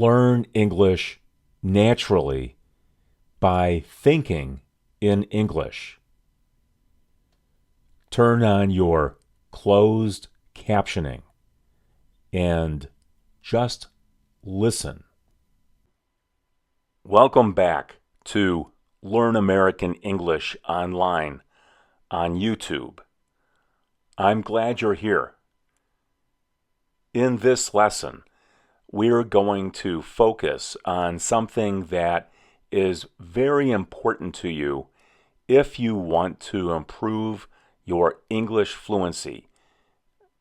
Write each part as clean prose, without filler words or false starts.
learn English naturally by thinking in English. Turn on your closed captioning and just listen. Welcome back to Learn American English Online on YouTube. I'm glad you're here. In this lesson, we're going to focus on something that is very important to you if you want to improve your English fluency,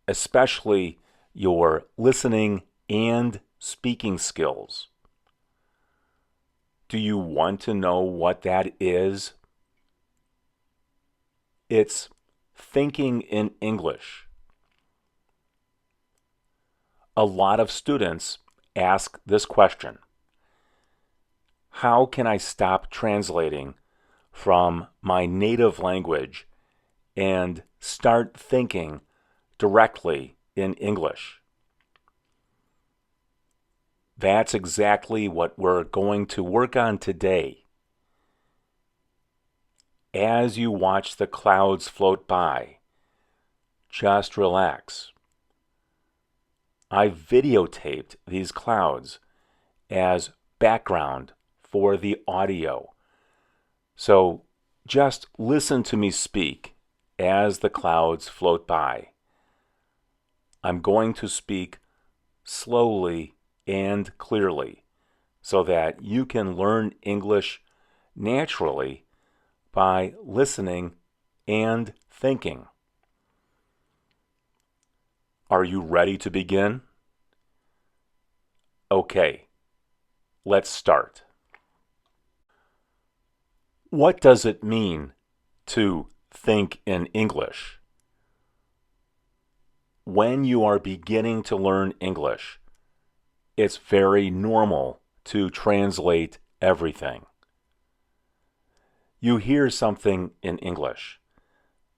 especially your listening and speaking skills. Do you want to know what that is? It's thinking in English. A lot of students ask this question: how can I stop translating from my native language and start thinking directly in English? That's exactly what we're going to work on today. As you watch the clouds float by, just relax. I videotaped these clouds as background for the audio. So just listen to me speak as the clouds float by. I'm going to speak slowly and clearly so that you can learn English naturally by listening and thinking. Are you ready to begin? Okay, let's start. What does it mean to think in English? When you are beginning to learn English, it's very normal to translate everything. You hear something in English,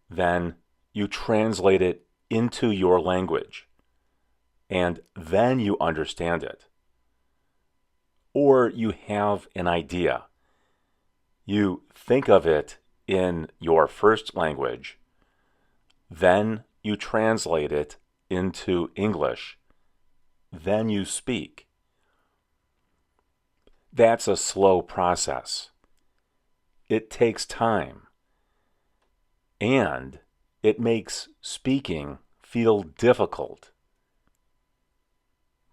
then you translate it into your language, and then you understand it. Or you have an idea. You think of it in your first language, then you translate it into English, then you speak. That's a slow process. It takes time, and it makes speaking feel difficult.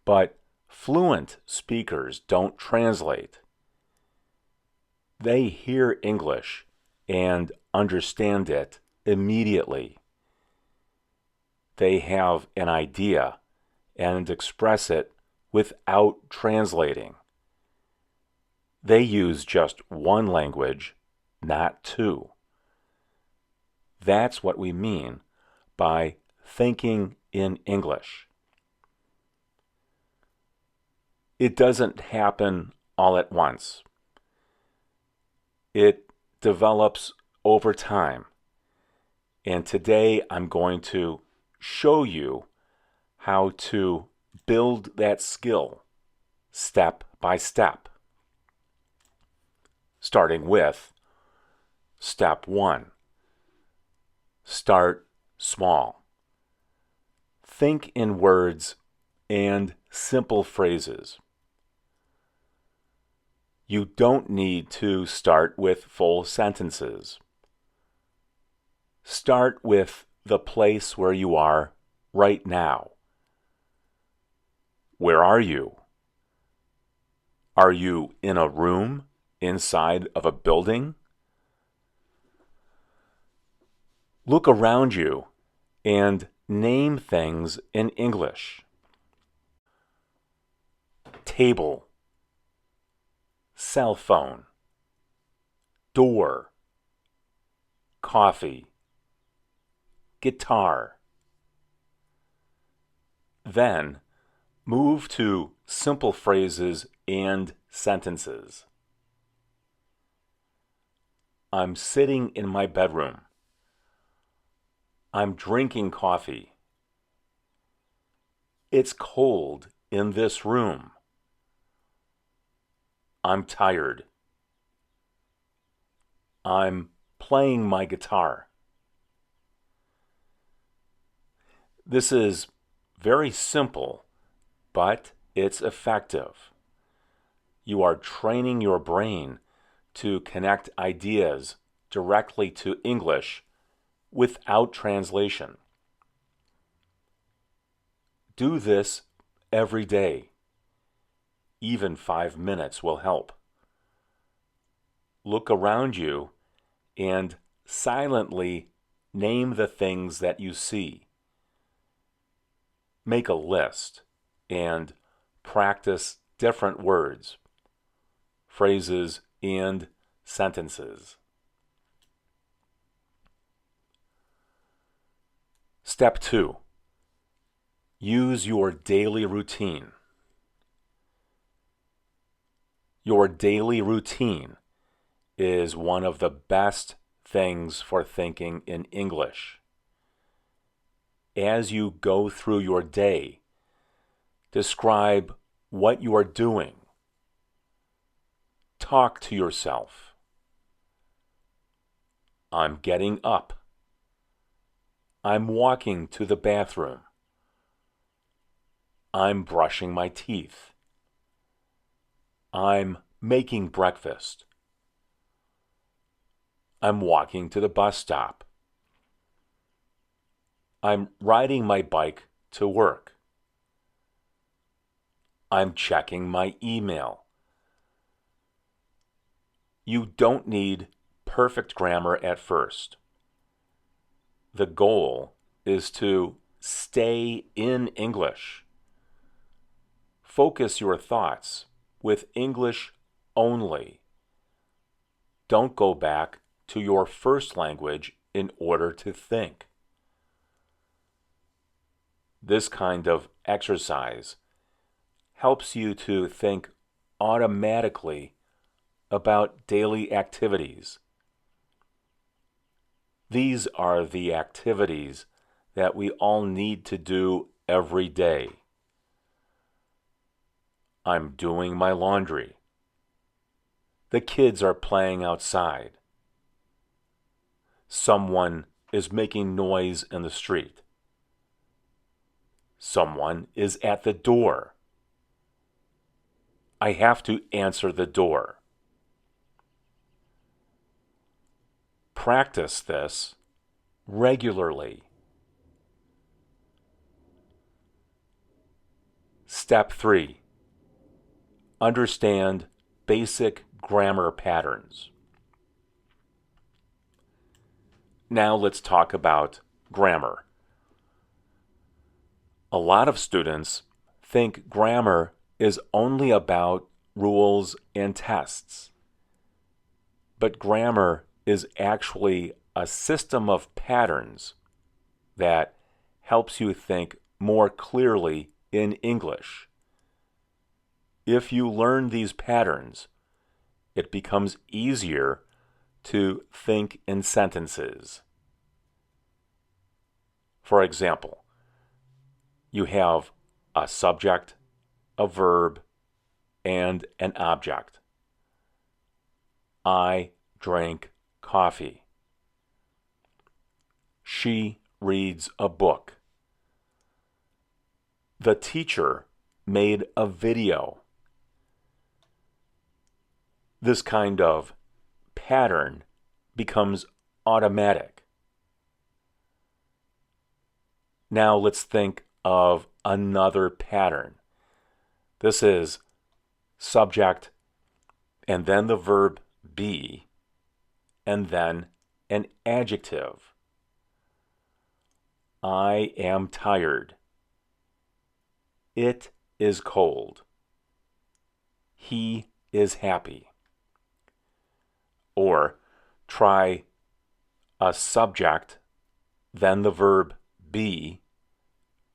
But fluent speakers don't translate. They hear English and understand it immediately. They have an idea and express it without translating. They use just one language, not two. That's what we mean by thinking in English. It doesn't happen all at once. It develops over time. And today I'm going to show you how to build that skill step by step. Starting with step 1. Start small. Think in words and simple phrases. You don't need to start with full sentences. Start with the place where you are right now. Where are you? Are you in a room inside of a building? Look around you and name things in English. Table, cell phone, door, coffee, guitar. Then move to simple phrases and sentences. I'm sitting in my bedroom. I'm drinking coffee. It's cold in this room. I'm tired. I'm playing my guitar. This is very simple, but it's effective. You are training your brain to connect ideas directly to English without translation. Do this every day. Even 5 minutes will help. Look around you and silently name the things that you see. Make a list and practice different words, phrases, and sentences. Step 2. Use your daily routine. Your daily routine is one of the best things for thinking in English. As you go through your day, describe what you are doing. Talk to yourself. I'm getting up. I'm walking to the bathroom. I'm brushing my teeth. I'm making breakfast. I'm walking to the bus stop. I'm riding my bike to work. I'm checking my email. You don't need perfect grammar at first. The goal is to stay in English. Focus your thoughts with English only. Don't go back to your first language in order to think. This kind of exercise helps you to think automatically about daily activities. These are the activities that we all need to do every day. I'm doing my laundry. The kids are playing outside. Someone is making noise in the street. Someone is at the door. I have to answer the door. Practice this regularly. Step 3. Understand basic grammar patterns. Now let's talk about grammar. A lot of students think grammar is only about rules and tests. But grammar is actually a system of patterns that helps you think more clearly in English. If you learn these patterns, it becomes easier to think in sentences. For example, you have a subject, a verb, and an object. I drank coffee. She reads a book. The teacher made a video. This kind of pattern becomes automatic. Now let's think of another pattern. This is subject, and then the verb be, and then an adjective. I am tired. It is cold. He is happy. Or try a subject, then the verb be,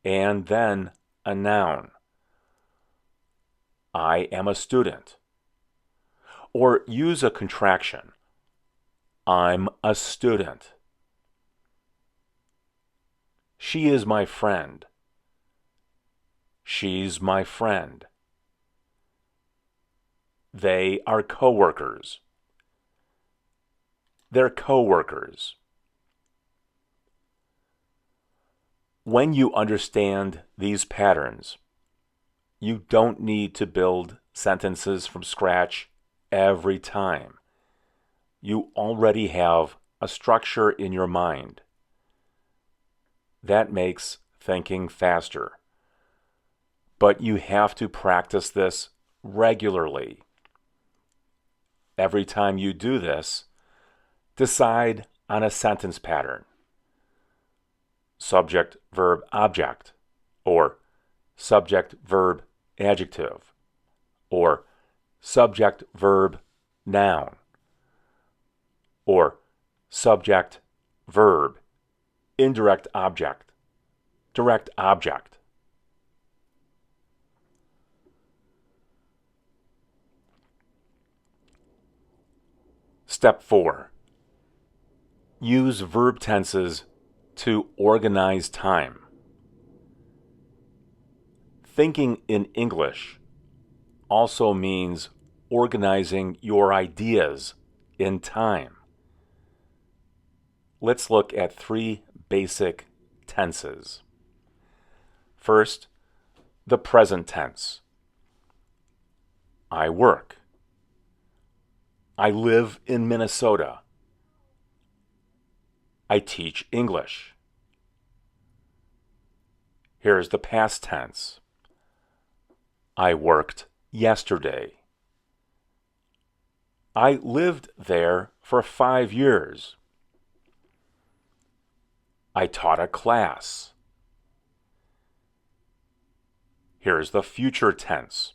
and then a noun. I am a student. Or use a contraction. I'm a student. She is my friend. She's my friend. They are coworkers. They're coworkers. When you understand these patterns, you don't need to build sentences from scratch every time. You already have a structure in your mind. That makes thinking faster. But you have to practice this regularly. Every time you do this, decide on a sentence pattern. Subject, verb, object, or subject, verb, adjective, or subject, verb, noun, or subject, verb, indirect object, direct object. Step 4. Use verb tenses to organize time. Thinking in English also means organizing your ideas in time. Let's look at 3 basic tenses. First, the present tense. I work. I live in Minnesota. I teach English. Here's the past tense. I worked yesterday. I lived there for 5 years. I taught a class. Here's the future tense.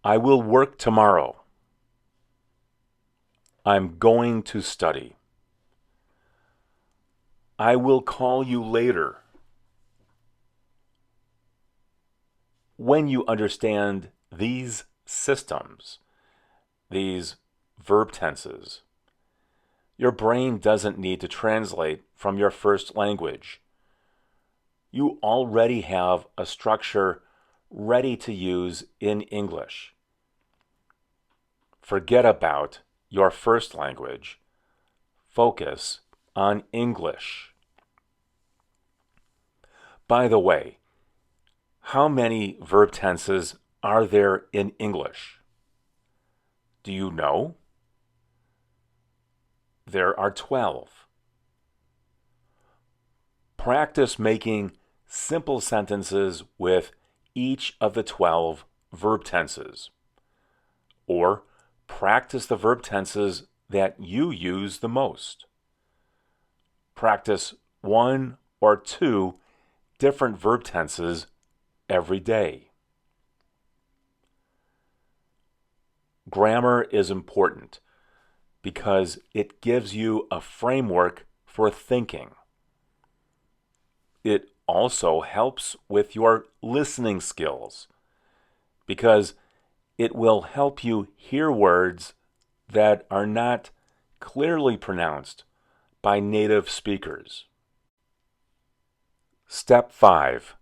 I will work tomorrow. I'm going to study. I will call you later. When you understand these systems, these verb tenses, your brain doesn't need to translate from your first language. You already have a structure ready to use in English. Forget about your first language. Focus on English. By the way, how many verb tenses are there in English? Do you know? There are 12. Practice making simple sentences with each of the 12 verb tenses. Or practice the verb tenses that you use the most. Practice 1 or 2 different verb tenses every day. Grammar is important because it gives you a framework for thinking. It also helps with your listening skills because it will help you hear words that are not clearly pronounced by native speakers. Step 5.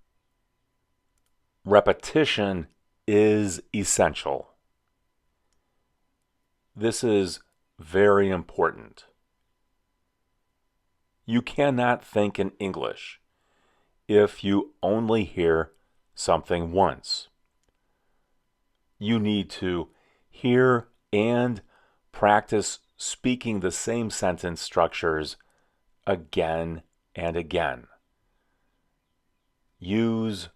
Repetition is essential. This is very important. You cannot think in English if you only hear something once. You need to hear and practice speaking the same sentence structures again and again. Use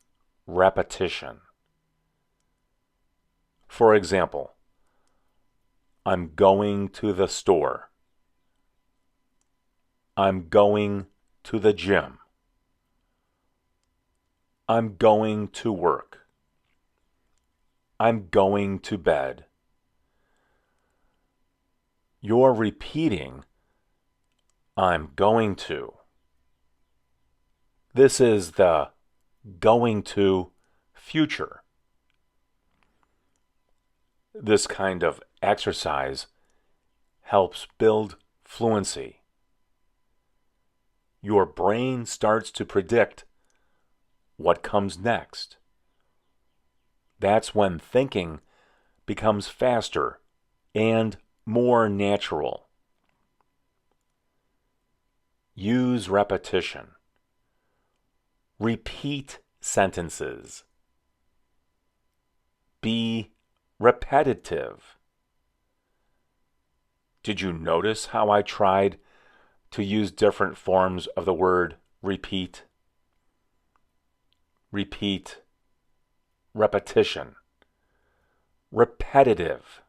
repetition. For example, I'm going to the store. I'm going to the gym. I'm going to work. I'm going to bed. You're repeating, I'm going to. This is the going to future. This kind of exercise helps build fluency. Your brain starts to predict what comes next. That's when thinking becomes faster and more natural. Use repetition. Repeat sentences. Be repetitive. Did you notice how I tried to use different forms of the word repeat? Repeat. Repetition. Repetitive.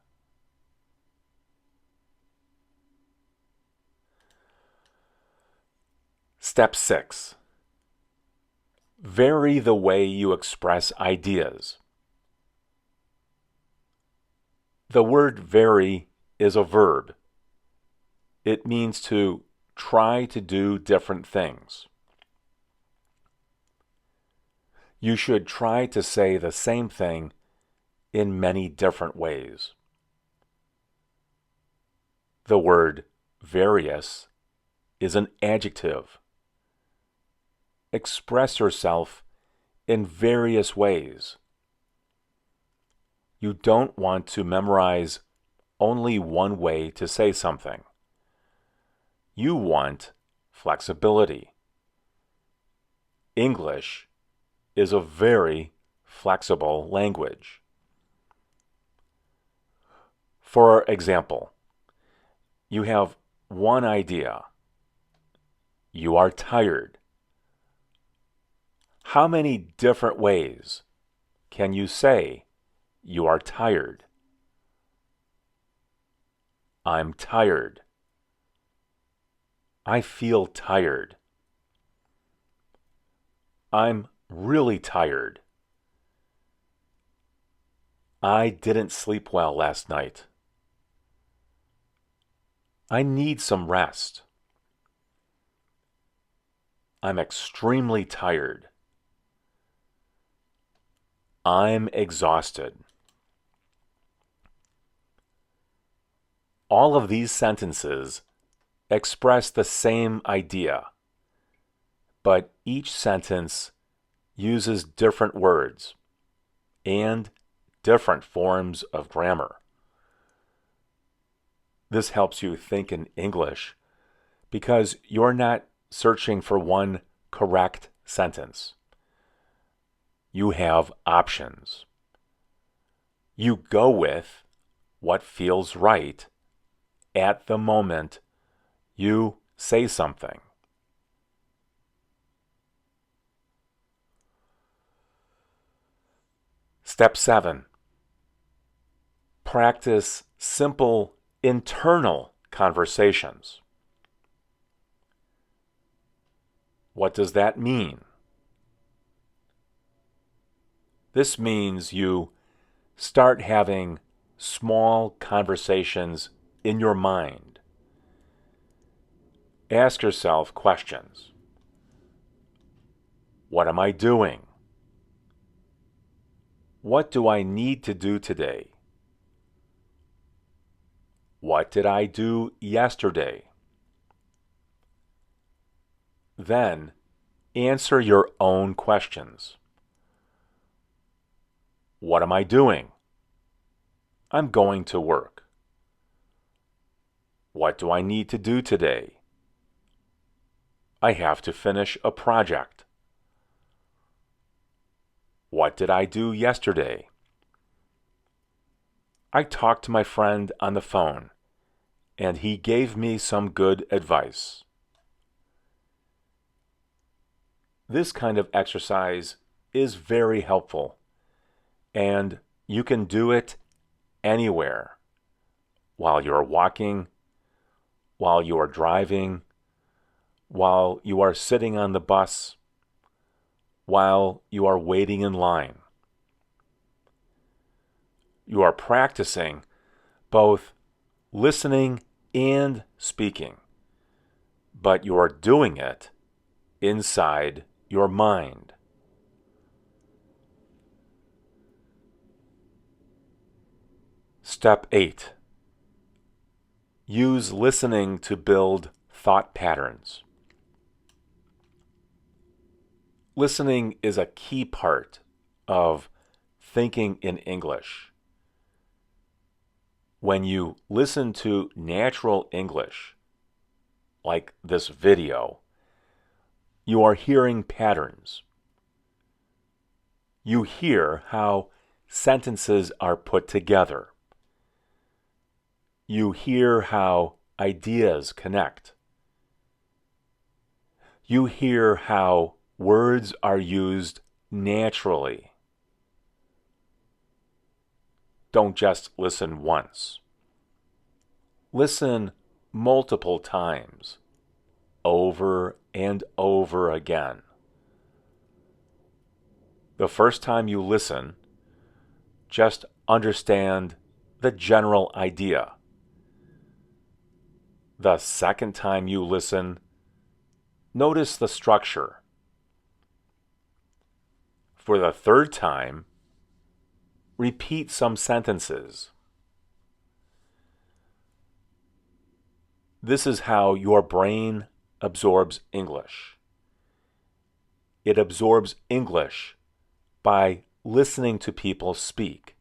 Step 6. Vary the way you express ideas. The word vary is a verb. It means to try to do different things. You should try to say the same thing in many different ways. The word various is an adjective. Express yourself in various ways. You don't want to memorize only one way to say something. You want flexibility. English is a very flexible language. For example, you have one idea. You are tired. How many different ways can you say you are tired? I'm tired. I feel tired. I'm really tired. I didn't sleep well last night. I need some rest. I'm extremely tired. I'm exhausted. All of these sentences express the same idea, but each sentence uses different words and different forms of grammar. This helps you think in English because you're not searching for one correct sentence. You have options. You go with what feels right at the moment you say something. Step 7. Practice simple internal conversations. What does that mean? This means you start having small conversations in your mind. Ask yourself questions. What am I doing? What do I need to do today? What did I do yesterday? Then answer your own questions. What am I doing? I'm going to work. What do I need to do today? I have to finish a project. What did I do yesterday? I talked to my friend on the phone, and he gave me some good advice. This kind of exercise is very helpful, and you can do it anywhere, while you're walking, while you are driving, while you are sitting on the bus, while you are waiting in line. You are practicing both listening and speaking, but you are doing it inside your mind. Step 8. Use listening to build thought patterns. Listening is a key part of thinking in English. When you listen to natural English, like this video, you are hearing patterns. You hear how sentences are put together. You hear how ideas connect. You hear how words are used naturally. Don't just listen once. Listen multiple times, over and over again. The first time you listen, just understand the general idea. The second time you listen, notice the structure. For the third time, repeat some sentences. This is how your brain absorbs English. It absorbs English by listening to people speak,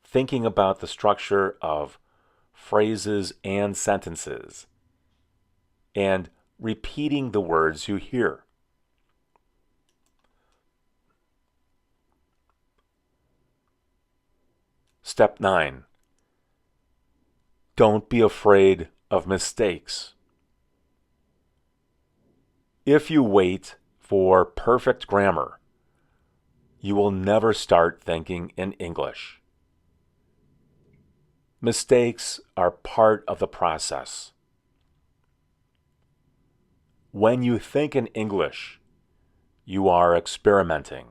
thinking about the structure of phrases and sentences, and repeating the words you hear. Step 9. Don't be afraid of mistakes. If you wait for perfect grammar, you will never start thinking in English. Mistakes are part of the process. When you think in English, you are experimenting.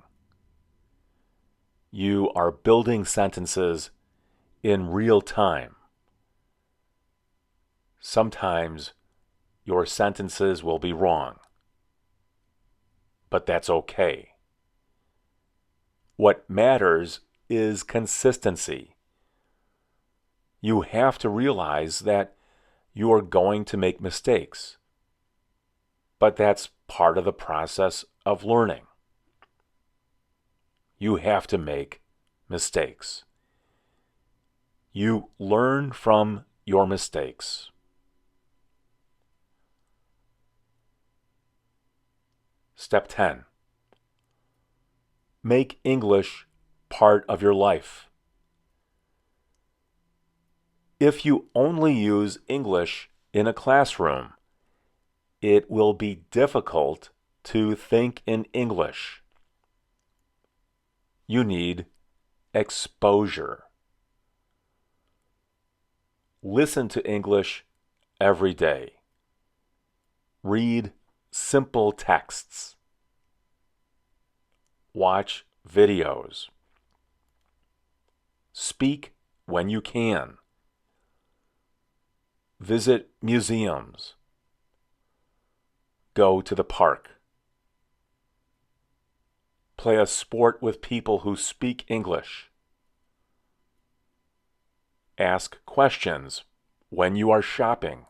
You are building sentences in real time. Sometimes your sentences will be wrong, but that's okay. What matters is consistency. You have to realize that you are going to make mistakes, but that's part of the process of learning. You have to make mistakes. You learn from your mistakes. Step 10. Make English part of your life. If you only use English in a classroom, it will be difficult to think in English. You need exposure. Listen to English every day. Read simple texts. Watch videos. Speak when you can. Visit museums. Go to the park. Play a sport with people who speak English. Ask questions when you are shopping.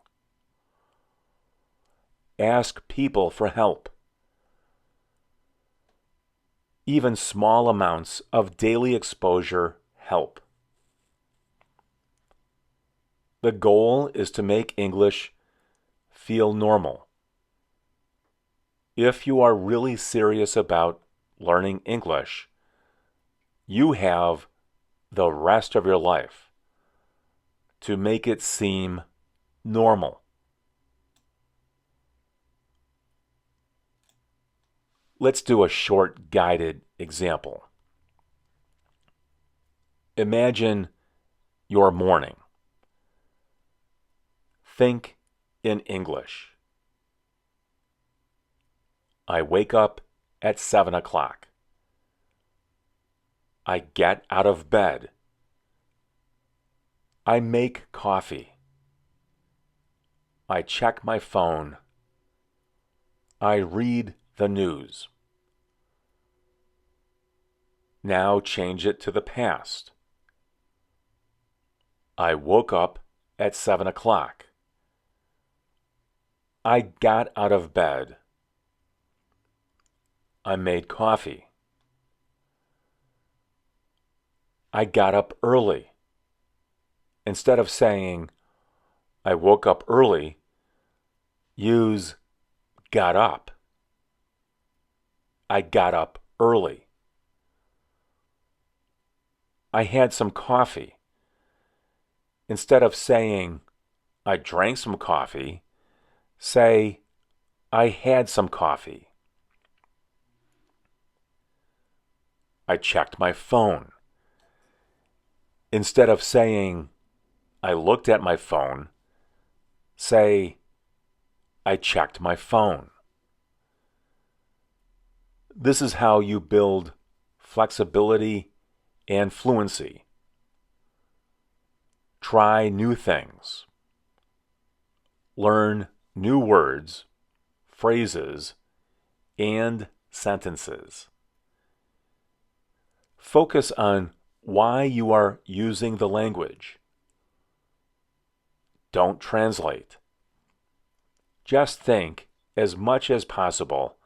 Ask people for help. Even small amounts of daily exposure help. The goal is to make English feel normal. If you are really serious about learning English, you have the rest of your life to make it seem normal. Let's do a short guided example. Imagine your morning. Think in English. I wake up at 7 o'clock. I get out of bed. I make coffee. I check my phone. I read the news. Now change it to the past. I woke up at 7 o'clock. I got out of bed. I made coffee. I got up early. Instead of saying, I woke up early, use got up. I got up early. I had some coffee. Instead of saying, I drank some coffee, say, I had some coffee. I checked my phone. Instead of saying, I looked at my phone, say, I checked my phone. This is how you build flexibility and fluency. Try new things. Learn new words, phrases, and sentences. Focus on why you are using the language. Don't translate. Just think as much as possible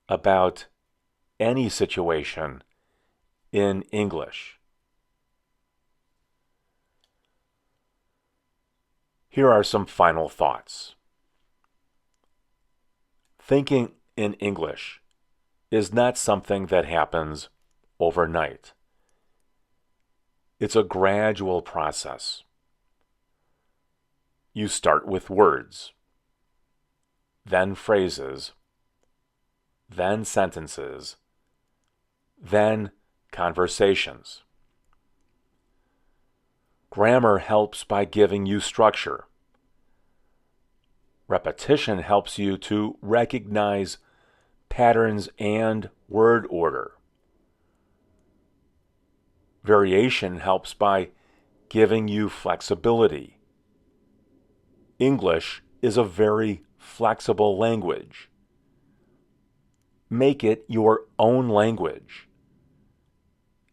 about any situation in English. Here are some final thoughts. Thinking in English is not something that happens overnight. It's a gradual process. You start with words, then phrases, then sentences, then conversations. Grammar helps by giving you structure. Repetition helps you to recognize patterns and word order. Variation helps by giving you flexibility. English is a very flexible language. Make it your own language.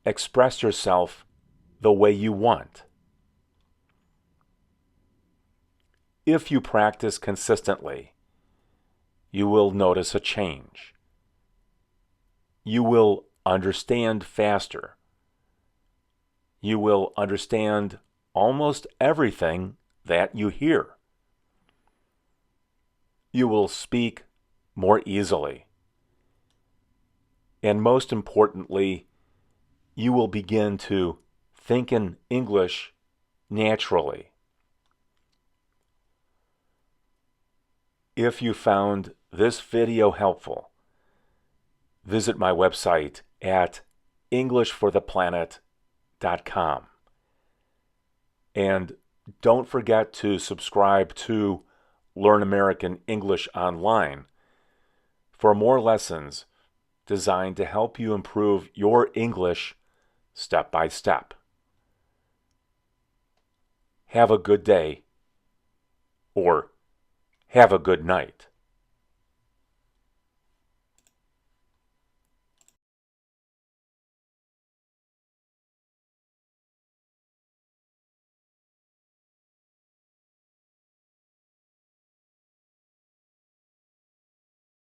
Express yourself the way you want. If you practice consistently, you will notice a change. You will understand faster. You will understand almost everything that you hear. You will speak more easily. And most importantly, you will begin to think in English naturally. If you found this video helpful, visit my website at englishfortheplanet.com. And don't forget to subscribe to Learn American English Online for more lessons designed to help you improve your English step by step. Have a good day, or have a good night.